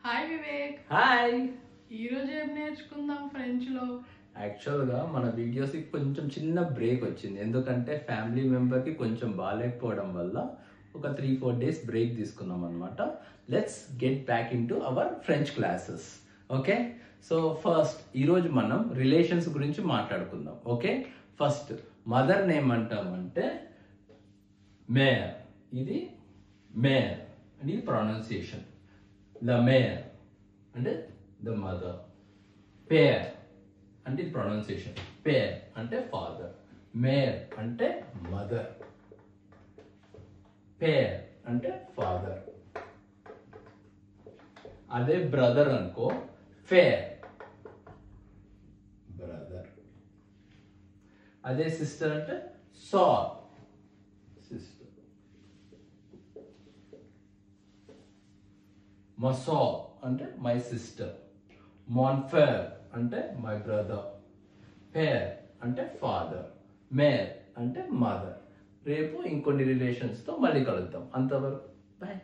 Hi Vivek. Hi. ఈరోజు ఏం నేర్చుకుందాం ఫ్రెంచ్లో? యాక్చువల్గా మన వీడియోస్కి కొంచెం చిన్న బ్రేక్ వచ్చింది, ఎందుకంటే ఫ్యామిలీ మెంబర్కి కొంచెం బాగాలేకపోవడం వల్ల ఒక 3-4 డేస్ బ్రేక్ తీసుకున్నాం అనమాట. Let's get back into our French classes. Okay, so first ఈరోజు మనం రిలేషన్స్ గురించి మాట్లాడుకుందాం. ఓకే, ఫస్ట్ మదర్ నేమ్ అంటామంటే మేర్. ఇది మేర్ అండ్ ఇది ప్రొనౌన్సియేషన్. ద మేర్ అంటే ద మదర్. పేర్ అంటే ఇది ప్రొనౌన్సియేషన్. పేర్ అంటే ఫాదర్. మేర్ అంటే మదర్. పేర్ అంటే ఫాదర్. అదే బ్రదర్ అనుకో, ఫేర్ బ్రదర్. అదే సిస్టర్ అంటే సార్ సిస్టర్. మసా అంటే మై సిస్టర్. మాన్ఫేర్ అంటే మై బ్రదర్. పేర్ అంటే ఫాదర్. మేర్ అంటే మదర్. రేపు ఇంకొన్ని రిలేషన్స్తో మళ్ళీ కలుద్దాం. అంతవరకు బాయ్.